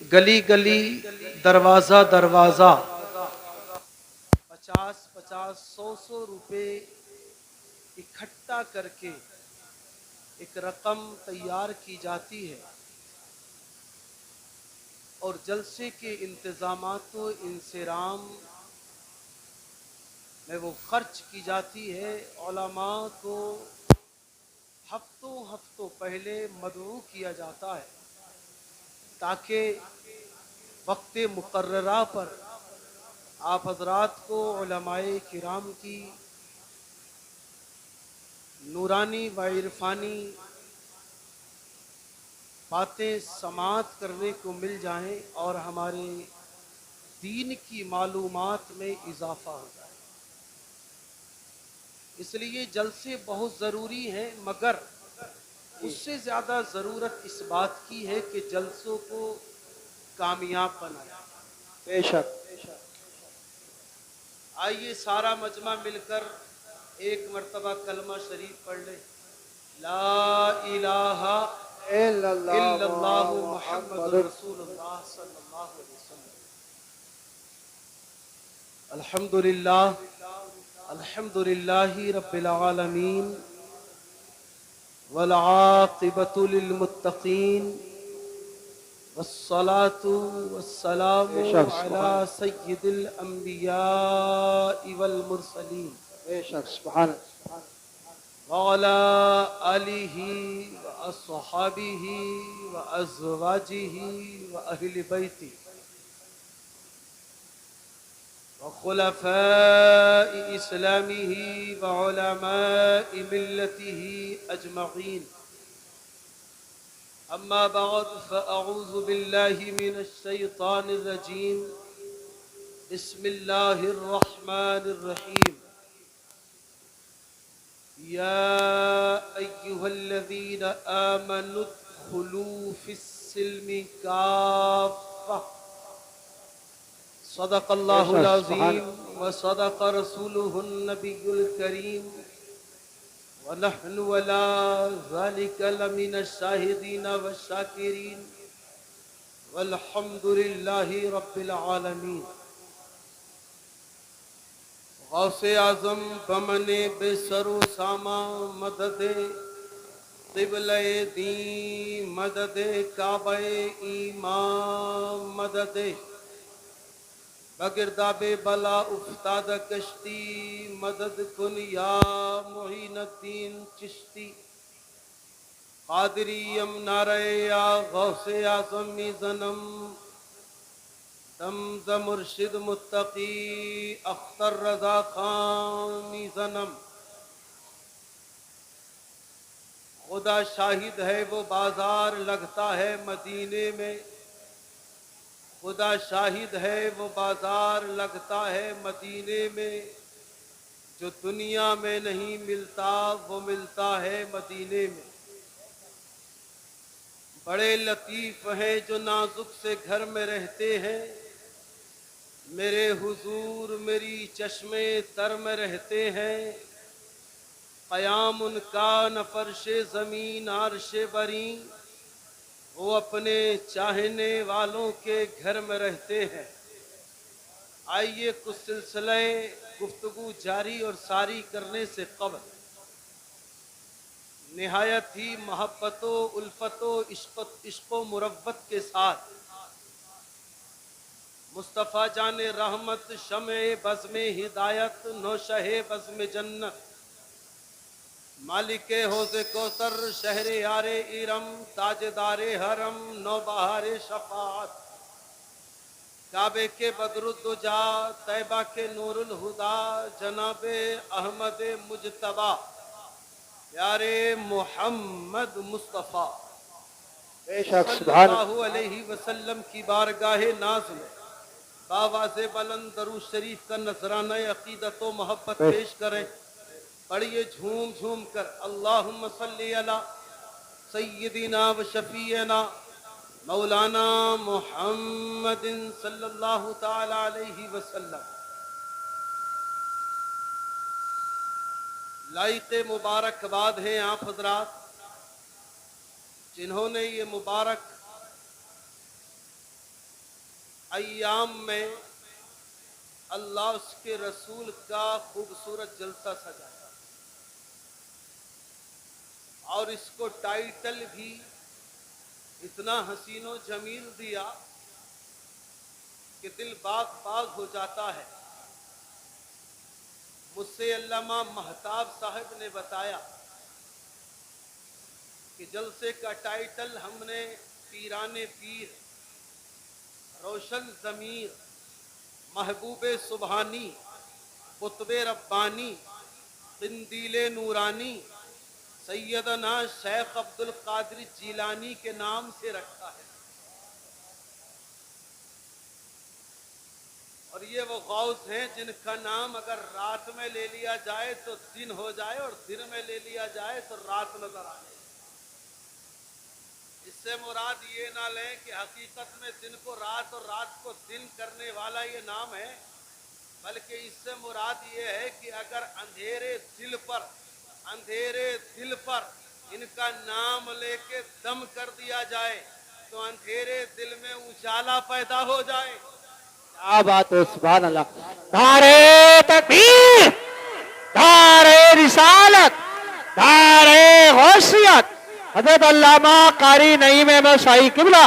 گلی گلی دروازہ دروازہ 50-50 100 روپے اکٹھا کر کے ایک رقم تیار کی جاتی ہے اور جلسے کے انتظامات و انصرام میں وہ خرچ کی جاتی ہے۔ علماء کو ہفتوں ہفتوں پہلے مدعو کیا جاتا ہے تاکہ وقت مقررہ پر آپ حضرات کو علماء کرام کی نورانی و عرفانی باتیں سماعت کرنے کو مل جائیں اور ہمارے دین کی معلومات میں اضافہ ہو جائے۔ اس لیے جلسے بہت ضروری ہیں، مگر اس سے زیادہ ضرورت اس بات کی ہے کہ جلسوں کو کامیاب بنائیں۔ بے شک۔ آئیے سارا مجمع مل کر ایک مرتبہ کلمہ شریف پڑھ لیں۔ لا الہ الا الا اللہ اللہ محمد محمد رسول اللہ صلی اللہ علیہ وسلم۔ الحمدللہ الحمدللہ رب العالمین والعاقبۃ للمتقین والصلاة والسلام بے شک سبحان على سید الانبیاء والمرسلین بے شک سبحان وعلى آلہ واصحابہ وازواجہ واہل بیتہ وخلفاء اسلامہ وعلماء ملتہ اجمعین۔ اما بعد فاعوذ باللہ من الشیطان الرجیم۔ بسم اللہ الرحمن الرحیم۔ یا ایہا الذین آمنوا ادخلوا فی السلم کافہ۔ صدق اللہ بے شک سبحان العظیم وصدق رسولہ النبی الکریم ونحن ولا ذلك لمن الشاہدین والشاکرین والحمد للہ رب العالمین۔ غوث اعظم بمن بے سر و ساما مدد قبلہ دین مدد کعبہ ایمان مدد بگرداب بلا افتاد کشتی مدد کن یا معین الدین چشتی۔ قادریم نعرہ یا غوث اعظم زنم دمز مرشد متقی اختر رضا خان زنم۔ خدا شاہد ہے وہ بازار لگتا ہے مدینے میں، خدا شاہد ہے وہ بازار لگتا ہے مدینے میں، جو دنیا میں نہیں ملتا وہ ملتا ہے مدینے میں۔ بڑے لطیف ہیں جو نازک سے گھر میں رہتے ہیں، میرے حضور میری چشمے تر میں رہتے ہیں۔ قیام ان کا نہ فرش زمین عرش بری، وہ اپنے چاہنے والوں کے گھر میں رہتے ہیں۔ آئیے کچھ سلسلہ گفتگو جاری اور ساری کرنے سے قبل نہایت ہی محبت و الفت و عشق و مروت کے ساتھ مصطفیٰ جان رحمت شمع بزم ہدایت نوشہ بزم جنت مالک حوض کوثر شہر یار ارم تاجدار حرم نوبہار شفاعت کعبے کے بدر الدجا طیبہ کے نور الہدا جناب احمد مجتبی پیارے محمد مصطفیٰ بے شک صلی سبحان اللہ علیہ وسلم کی بارگاہ ناز میں باواز بلند درود شریف کا نذرانہ عقیدت و محبت بے پیش کریں۔ پڑھیے جھوم جھوم کر اللہم صلی علی سیدنا و شفیعنا مولانا محمد صلی اللہ تعالی علیہ وسلم۔ لائق مبارکباد ہیں آپ حضرات جنہوں نے یہ مبارک ایام میں اللہ اس کے رسول کا خوبصورت جلسہ سجایا اور اس کو ٹائٹل بھی اتنا حسین و جمیل دیا کہ دل باغ باغ ہو جاتا ہے۔ مجھ سے علامہ مہتاب صاحب نے بتایا کہ جلسے کا ٹائٹل ہم نے پیران پیر، روشن ضمیر، محبوب سبحانی، قطب ربانی، قندیل نورانی، سیدنا شیخ عبد القادر جیلانی کے نام سے رکھا ہے۔ اور یہ وہ غوث ہیں جن کا نام اگر رات میں لے لیا جائے تو دن ہو جائے اور دن میں لے لیا جائے تو رات نظر آئے۔ اس سے مراد یہ نہ لیں کہ حقیقت میں دن کو رات اور رات کو دن کرنے والا یہ نام ہے، بلکہ اس سے مراد یہ ہے کہ اگر اندھیرے دل پر ان کا نام لے کے دم کر دیا جائے تو اندھیرے دل میں اجالا پیدا ہو جائے۔ کیا بات ہے، سبحان اللہ۔ نعرہ تکبیر، نعرہ رسالت، نعرہ غوثیت، حضرت علامہ قاری نعیم احمد شاہی قبلہ۔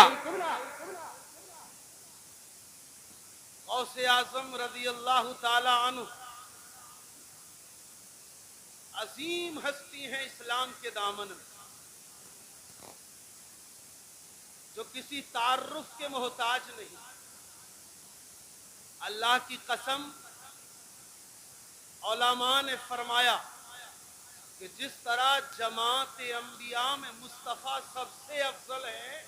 غوث اعظم رضی اللہ تعالی عنہ عظیم ہستی ہیں اسلام کے دامن میں، جو کسی تعارف کے محتاج نہیں۔ اللہ کی قسم، علماء نے فرمایا کہ جس طرح جماعت انبیاء میں مصطفیٰ سب سے افضل ہے،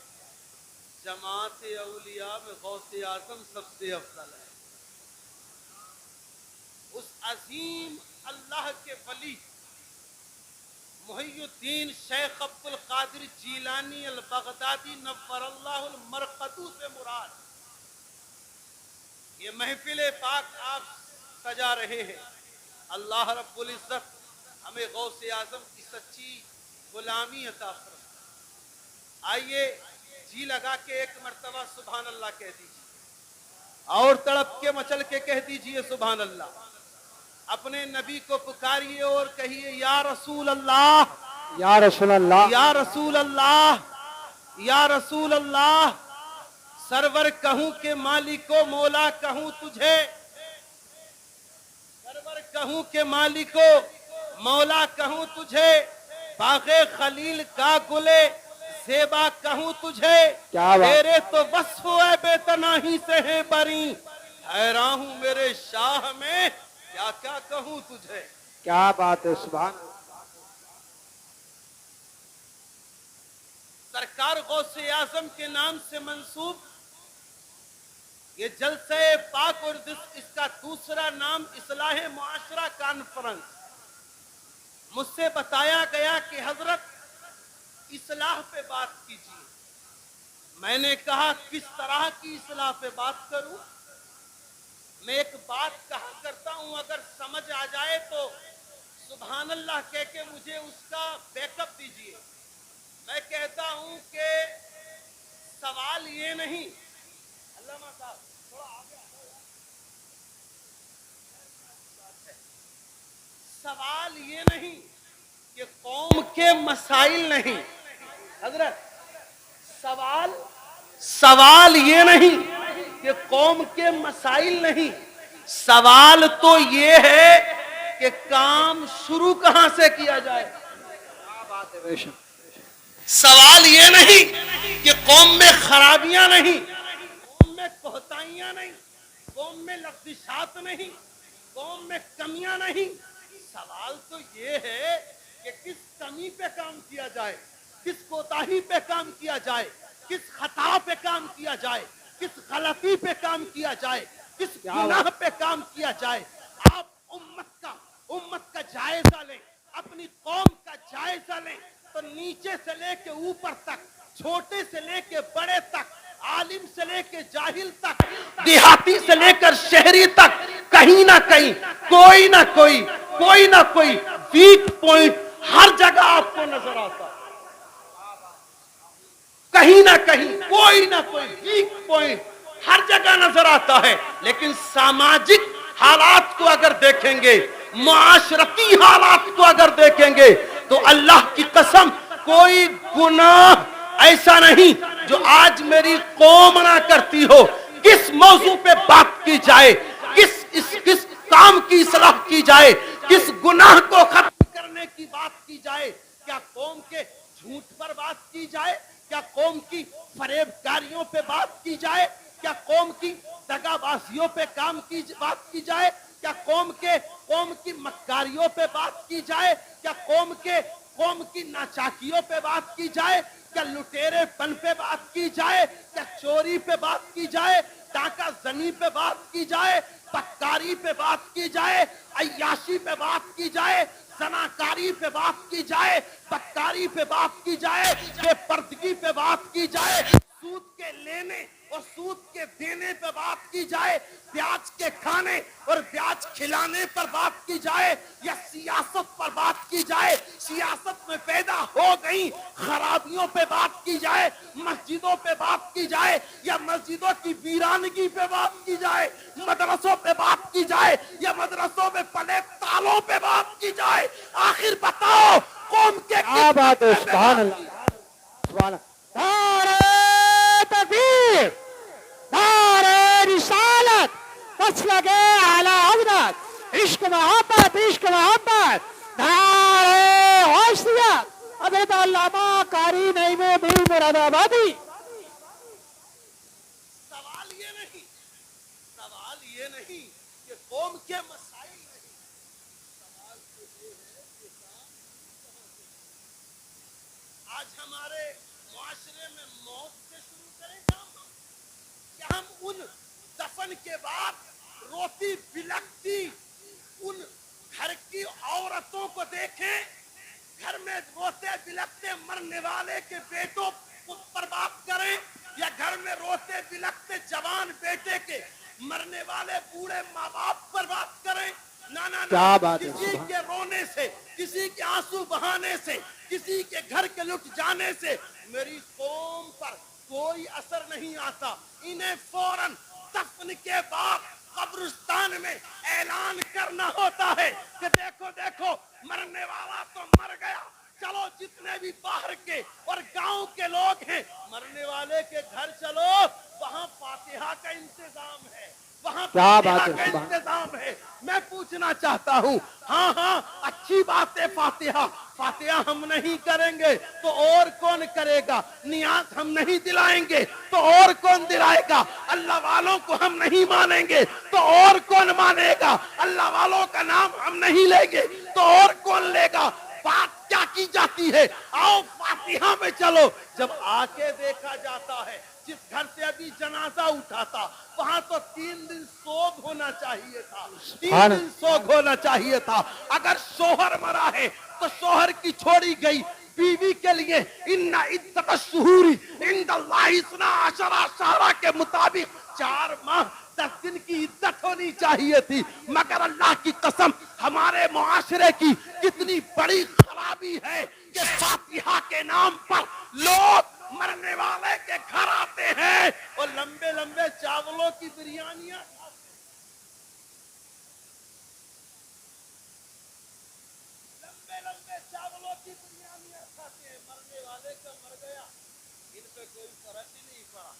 جماعت اولیاء میں غوث اعظم سب سے افضل ہے۔ اس عظیم اللہ کے ولی محی الدین شیخ عبد القادر جیلانی البغدادی نور اللہ المرقدو سے مراد یہ محفل پاک آپ سجا رہے ہیں۔ اللہ رب العزت ہمیں غوث اعظم کی سچی غلامی عطا فرمائے۔ آئیے جی لگا کے ایک مرتبہ سبحان اللہ کہہ دیجیے، اور تڑپ کے مچل کے کہہ دیجیے سبحان اللہ۔ اپنے نبی کو پکاریے اور کہیے یا رسول اللہ، یا رسول اللہ، یا رسول اللہ، یا رسول اللہ۔ سرور کہوں کہ مالکو مولا کہوں تجھے، سرور کہوں کہ مالکو مولا کہوں تجھے، باغ خلیل کا گلے زیبا کہوں تجھے، تیرے تو وصف ہے بے تناہی سے ہے بری، حیران ہوں میرے شاہ میں کیا کیا کہوں تجھے۔ کیا بات ہے، سبحان اللہ۔ سرکار غوث اعظم کے نام سے منسوب یہ جلسہ پاک اور اس کا دوسرا نام اصلاح معاشرہ کانفرنس۔ مجھ سے بتایا گیا کہ حضرت اصلاح پہ بات کیجیے۔ میں نے کہا کس طرح کی اصلاح پہ بات کروں؟ میں ایک بات کہا کرتا ہوں، اگر سمجھ آ جائے تو سبحان اللہ کہہ کے مجھے اس کا بیک اپ دیجیے۔ میں کہتا ہوں کہ سوال یہ نہیں، علامہ صاحب تھوڑا آگے سوال یہ نہیں کہ قوم کے مسائل نہیں، حضرت سوال یہ نہیں کہ قوم کے مسائل نہیں، سوال تو یہ ہے کہ کام شروع کہاں سے کیا جائے۔ کیا بات ہے، بے شک۔ سوال یہ نہیں کہ قوم میں خرابیاں نہیں، قوم میں کوتاہیاں نہیں، قوم میں لغزشات نہیں، قوم میں کمیاں نہیں۔ سوال تو یہ ہے کہ کس کمی پہ کام کیا جائے، کس کوتاہی پہ کام کیا جائے، کس خطا پہ کام کیا جائے، کس غلطی پہ کام کیا جائے، کس گناہ پہ کام کیا جائے۔ آپ امت کا جائزہ لیں، اپنی قوم کا جائزہ لیں تو نیچے سے لے کے اوپر تک، چھوٹے سے لے کے بڑے تک، عالم سے لے کے جاہل تک، دیہاتی سے لے کر شہری تک، کہیں نہ کہیں کوئی نہ کوئی ویک پوائنٹ ہر جگہ آپ کو نظر آتا ہے۔ کہیں نہ کہیں کوئی نہ کوئی ویک پوائنٹ ہر جگہ نظر آتا ہے، لیکن ساماجک حالات کو اگر دیکھیں گے، معاشرتی حالات کو اگر دیکھیں گے تو اللہ کی قسم کوئی گناہ ایسا نہیں جو آج میری قوم نہ کرتی ہو۔ کس موضوع پہ بات کی جائے، کس کام کی اصلاح کی جائے، کس گناہ کو ختم کرنے کی بات کی جائے، کیا قوم کے جھوٹ پر بات کی جائے، کیا قوم کی فریب کاریوں پہ بات کی جائے، کیا قوم کی دغا بازیوں پہ بات کی جائے، کیا قوم کی مکاریوں پہ بات کی جائے، کیا قوم کی ناچاکیوں پہ بات کی جائے، کیا لٹیرے پن پہ بات کی جائے، کیا چوری پہ بات کی جائے، ڈاکہ زنی پہ بات کی جائے، پکاری پہ بات کی جائے، عیاشی پہ بات کی جائے، زناکاری پہ بات کی جائے، پکاری پہ بات کی جائے، بے پردگی پہ بات کی جائے، سود کے لینے اور سود کے دینے پہ بات کی جائے، بیاج کے کھانے اور بیاج کھلانے پر بات کی جائے، یا سیاست پر بات کی جائے، سیاست میں پیدا ہو گئی خرابیوں پہ بات کی جائے، مسجدوں پہ بات کی جائے، یا مسجدوں کی ویرانگی پہ بات کی جائے، مدرسوں پہ بات کی جائے، یا مدرسوں میں پلے تالوں پہ بات کی جائے، آخر بتاؤ قوم کے کیا بات ہے، سبحان اللہ، سبحان اللہ۔ نعرہ تکبیر، نعرہ رسالت، بس لگے اعلیٰ حضرت، عشق محبت، عشق محبت، نعرہ غوثیت، حضرت علامہ قاری نعیم الدین مراد آبادی۔ سوال یہ نہیں کہ قوم کے مسائل نہیں، سوال تو یہ ہے کہ کام کہاں سے کریں؟ آج ہمارے معاشرے میں موت سے شروع کریں کام ہم، کہ ہم ان دفن کے بعد روتی بلکتی ان گھر کی عورتوں کو دیکھیں، گھر میں روتے بلکتے مرنے والے کے بیٹوں پر بات کریں، یا گھر میں روتے بلکتے جوان بیٹے کے مرنے والے بوڑھے ماں باپ پر بات کریں؟ نہ کیا بات ہے، کسی کے رونے سے، کسی کے آنسو بہانے سے، کسی کے گھر کے لٹ جانے سے میری قوم پر کوئی اثر نہیں آتا۔ انہیں فوراً دفن کے بعد قبرستان میں اعلان کرنا ہوتا ہے کہ دیکھو دیکھو مرنے والا تو مر گیا، چلو جتنے بھی باہر کے اور گاؤں کے لوگ ہیں مرنے والے کے گھر چلو، وہاں فاتحہ کا انتظام ہے، وہاں کیا فاتحہ بات ہے، کا سبحان انتظام ہے۔ میں پوچھنا چاہتا ہوں، ہاں اچھی بات ہے، فاتحہ ہم نہیں کریں گے تو اور کون کرے گا؟ نیاز ہم نہیں دلائیں گے تو اور کون دلائے گا؟ اللہ والوں کو ہم نہیں مانیں گے تو اور کون مانے گا؟ اللہ والوں کا نام ہم نہیں لیں گے تو اور کون لے گا؟ بات کیا کی جاتی ہے؟ آؤ فاتحہ میں چلو۔ جب آ کے دیکھا جاتا ہے جس گھر سے ابھی جنازہ اٹھا تھا وہاں تو 3 دن سوگ ہونا چاہیے تھا، 3 دن سوگ ہونا چاہیے تھا۔ اگر شوہر مرا ہے تو شوہر کی چھوڑی گئی بیوی کے لیے ان عدت الشہور عند اللہ 12 شہرا کے مطابق 4 ماہ 10 دن کی عدت ہونی چاہیے تھی، مگر اللہ کی قسم ہمارے معاشرے کی کتنی بڑی خرابی ہے کہ فاتحہ کے نام پر لوگ مرنے والے کے گھر آتے ہیں اور لمبے لمبے چاولوں کی بریانیاں کھاتے ہیں، مرنے والے کا مر گیا، ان پہ کوئی فرق ہی نہیں پڑا۔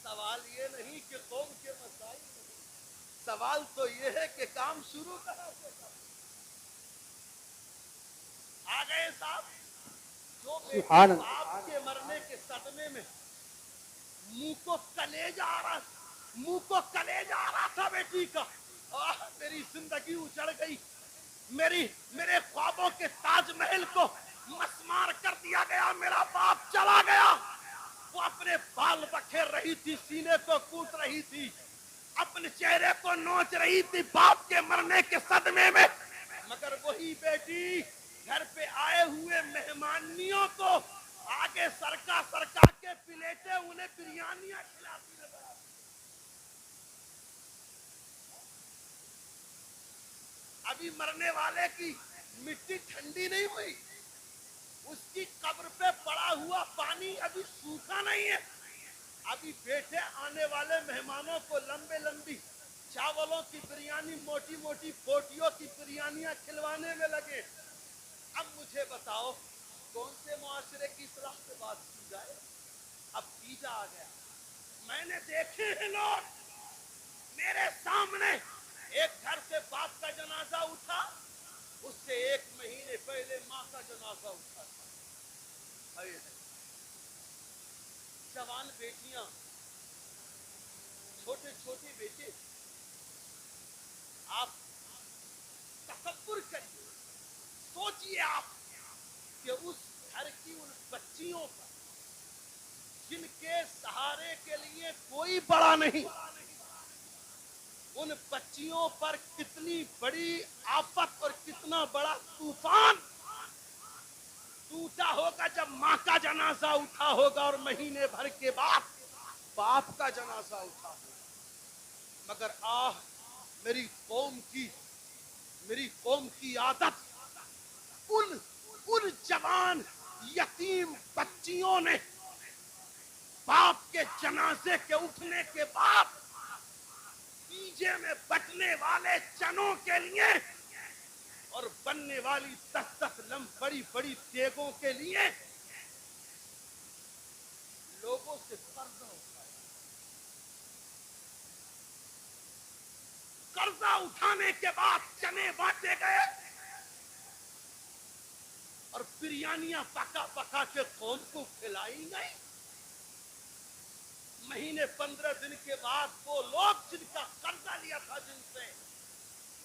سوال یہ نہیں کہ قوم کے مسائل نہیں، سوال تو یہ ہے کہ کام شروع کہاں سے کریں؟ آ گئے صاحب، جو بیٹی سبحان اللہ۔ باپ کے مرنے کے صدمے میں منہ کو کلیجہ آ رہا تھا بیٹی کا، میری زندگی اجڑ گئی، میرے خوابوں کے تاج محل کو مسمار کر دیا گیا، میرا باپ چلا گیا۔ وہ اپنے بال بکھیر رہی تھی، سینے کو کوٹ رہی تھی، اپنے چہرے کو نوچ رہی تھی باپ کے مرنے کے صدمے میں، مگر وہی بیٹی گھر پہ آئے ہوئے مہمانیوں کو آگے سرکا کے پلیٹیں انہیں بریانیاں کھلاتی نظر آتی۔ ابھی مرنے والے کی مٹی ٹھنڈی نہیں ہوئی، اس کی قبر پہ پڑا ہوا پانی ابھی سوکھا نہیں ہے، ابھی بیٹھے آنے والے مہمانوں کو لمبے لمبی چاولوں کی بریانی، موٹی موٹی بوٹیوں کی بریانیاں کھلوانے میں لگے. اب مجھے بتاؤ کون سے معاشرے کی اصلاح سے بات کی جائے؟ اب بیجا آ گیا. میں نے دیکھے ہیں لوگ، میرے سامنے ایک گھر سے باپ کا جنازہ اٹھا، اس سے ایک مہینے پہلے ماں کا جنازہ اٹھا تھا. جوان بیٹیاں، چھوٹے چھوٹے بیٹے، آپ تصور کریے، سوچئے آپ کہ اس گھر کی ان بچیوں پر جن کے سہارے کے لیے کوئی بڑا نہیں، ان بچیوں پر کتنی بڑی آفت اور کتنا بڑا طوفان ٹوٹا ہوگا جب ماں کا جنازہ اٹھا ہوگا اور مہینے بھر کے بعد باپ کا جنازہ اٹھا ہوگا. مگر میری قوم کی عادت، ان جوان یتیم بچیوں نے باپ کے جنازے کے اٹھنے کے بعد بیجے میں بٹنے والے چنوں کے لیے اور بننے والی 10 بڑی بڑی دیگوں کے لیے لوگوں سے قرضہ اٹھانے کے بعد چنے بانٹے گئے اور بریانیاں پکا پکا کے قوم کو کھلائی گئی. مہینے 15 دن کے بعد وہ لوگ جن کا قرضہ لیا تھا، جن سے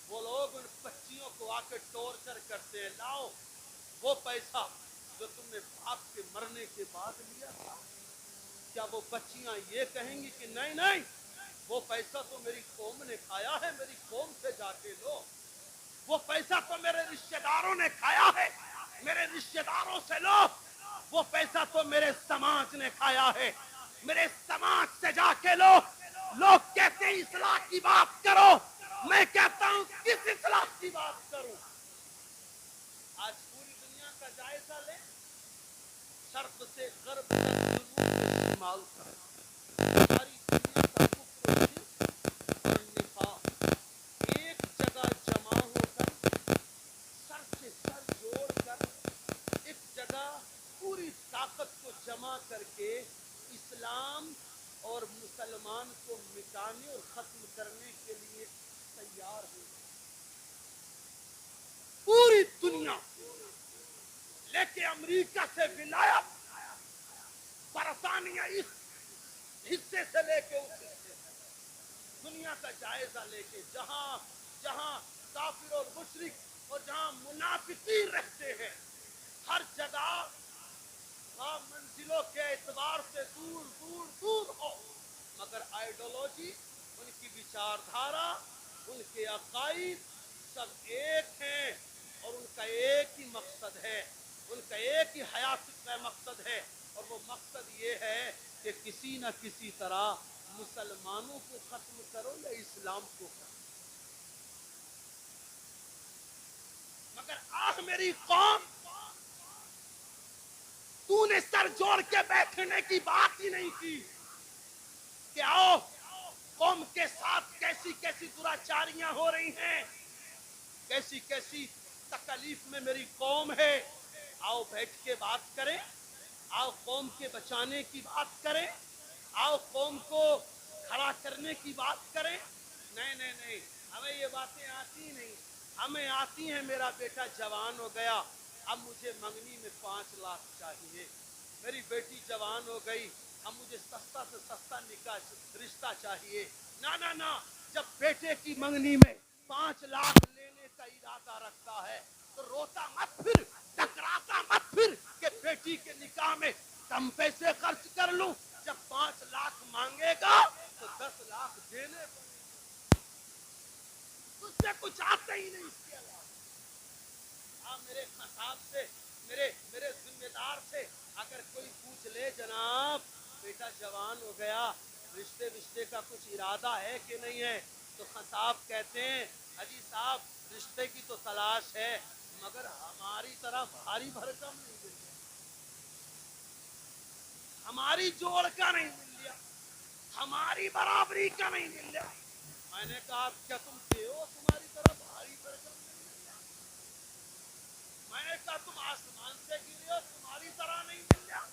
وہ لوگ ان بچیوں کو آ کے ٹورچر کرتے ہیں. لاؤ وہ پیسہ جو تم نے باپ کے مرنے کے بعد لیا تھا. کیا وہ بچیاں یہ کہیں گی کہ نہیں نہیں، وہ پیسہ تو میری قوم نے کھایا ہے، میری قوم سے جا کے لو. وہ پیسہ تو میرے رشتہ داروں نے کھایا ہے، میرے رشتہ داروں سے لو. وہ پیسہ تو میرے سماج نے کھایا ہے، میرے سماج سے جا کے لو. لوگ کہتے ہیں اصلاح کی بات کرو، میں کہتا ہوں کس اصلاح کی بات کروں؟ آج پوری دنیا کا جائزہ لیں، شرق سے غرب تک، جنوب سے شمال تک، ساری دنیا کا کفر و شرک اور نفاق ایک جگہ جمع ہو کر، سر سے سر جوڑ کر، ایک جگہ پوری طاقت کو جمع کر کے اسلام اور مسلمان کو مٹانے اور ختم کرنے کے لیے تیار ہو. پوری دنیا لے کے امریکہ سے ولایت، برطانیہ اس حصے سے لے کے اس حصے، دنیا کا جائزہ لے کے جہاں جہاں کافر اور مشرک اور جہاں منافقین رہتے ہیں، ہر جگہ منزلوں کے اعتبار سے دور دور دور ہو، مگر آئیڈیالوجی، ان کی وچار دھارا، ان کے عقائد سب ایک ہیں اور ان کا ایک ہی مقصد ہے، ان کا ایک ہی حیات کا مقصد ہے، اور وہ مقصد یہ ہے کہ کسی نہ کسی طرح مسلمانوں کو ختم کرو یا اسلام کو ختم. مگر میری قوم، تو نے سر جوڑ کے بیٹھنے کی بات ہی نہیں کی کہ آؤ قوم کے ساتھ کیسی کیسی دراچاریاں ہو رہی ہیں، کیسی کیسی تکلیف میں میری قوم ہے، آؤ بیٹھ کے بات کریں، آؤ قوم کے بچانے کی بات کریں، آؤ قوم کو کھڑا کرنے کی بات کریں. نہیں نہیں نہیں، ہمیں یہ باتیں آتی نہیں. ہمیں آتی ہیں میرا بیٹا جوان ہو گیا، اب مجھے منگنی میں 5 لاکھ چاہیے. میری بیٹی جوان ہو گئی، اب مجھے سستا سے سستا نکاح رشتہ چاہیے. نہ نہ، جب بیٹے کی منگنی میں 5 لاکھ لینے کا ارادہ رکھتا ہے تو روتا مت پھر، ٹکراتا مت پھر کہ بیٹی کے نکاح میں کم پیسے خرچ کر لوں. جب 5 لاکھ مانگے گا تو 10 لاکھ دینے پڑیں گے. تجھ سے کچھ آتا ہی نہیں اس کے علاوہ. میرے خطاب سے، میرے ذمہ دار سے اگر کوئی پوچھ لے جناب بیٹا جوان ہو گیا، رشتے کا کچھ ارادہ ہے کہ نہیں ہے، تو خطاب کہتے ہیں حجی صاحب رشتے کی تو تلاش ہے مگر ہماری طرح بھاری بھرکم نہیں مل گیا، ہماری جوڑ کا نہیں مل گیا. ہماری برابری کا نہیں مل رہا. میں نے کہا کیا تم دیو تمہاری طرح بھاری بھرکم نہیں مل رہا؟ میں نے کہا تم آسمان سے گرے ہو تمہاری طرح نہیں مل رہا؟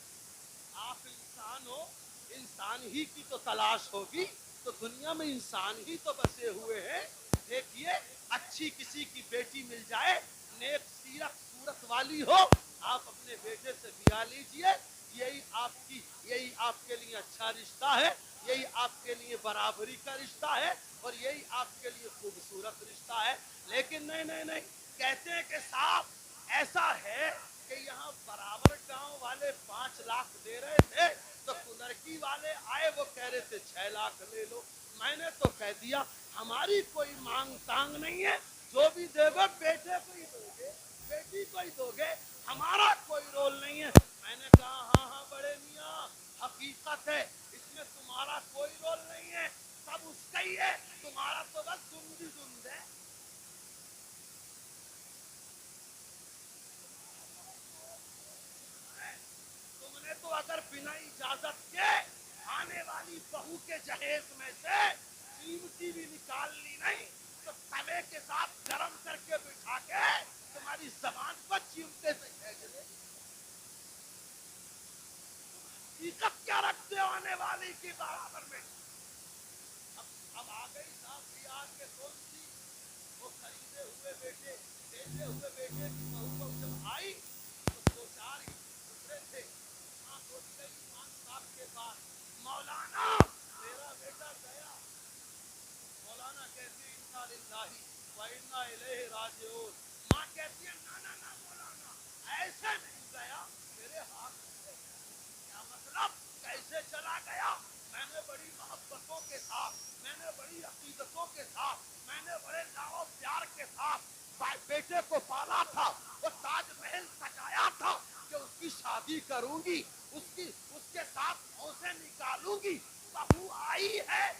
آپ انسان ہو, انسان ہی کی تو تلاش ہوگی, تو دنیا میں انسان ہی تو بسے ہوئے ہیں. دیکھیے اچھی کسی کی بیٹی مل جائے, نیک سیرت صورت والی ہو, آپ اپنے بیٹے سے بیاہ لیجئے, یہی آپ کے لیے اچھا رشتہ ہے, یہی آپ کے لیے برابری کا رشتہ ہے, اور یہی آپ کے لیے خوبصورت رشتہ ہے. لیکن نہیں, کہتے ہیں کہ صاحب ایسا ہے کہ یہاں برابر گاؤں والے 5 لاکھ دے رہے تھے, تو کنرکی والے آئے, وہ کہہ رہے تھے 6 لاکھ لے لو. میں نے تو کہہ دیا ہماری کوئی مانگ تانگ نہیں ہے, جو بھی دے گے بیٹے کو ہی دو گے, بیٹی کو ہی دو گے, ہمارا کوئی رول نہیں ہے. میں نے کہا ہاں بڑے میاں حقیقت ہے, اس میں تمہارا کوئی رول نہیں ہے, سب اس کا ہی ہے, تمہارا تو بس دھند ہی دھند ہے. تم نے تو اگر بنا اجازت کے آنے والی بہو کے جہیز میں سے قیمتی بھی نکال لی نہیں, تو توے کے ساتھ گرم کر کے بٹھا کے تمہاری زبان پر چیمٹے سے کھینچ دے. حقیقت کیا رکھتے ہو آنے والی کی برابر میں؟ اب آ گئی صاحب ریاض کے کون سی وہ خریدے ہوئے بیٹے, بیچے ہوئے بیٹے کی بہو جب آئی تو 2-4 ہی دوسرے تھے. ماں بولی گئی امام صاحب کے پاس, مولانا میرا بیٹا گیا. مولانا کہتی ہے انا للہ و انا الیہ راجعون. ماں کہتی ہے نہ مولانا ایسے نہیں گیا, میرے ہاتھ میں. کیا مطلب کیسے چلا گیا؟ میں نے بڑی محبتوں کے ساتھ, میں نے بڑی عقیدتوں کے ساتھ, میں نے بڑے لاو پیار کے ساتھ بیٹے کو پالا تھا, وہ تاج محل سجایا تھا کہ اس کی شادی کروں گی, اس کے ساتھ موزے نکالوں گی. بہو آئی ہے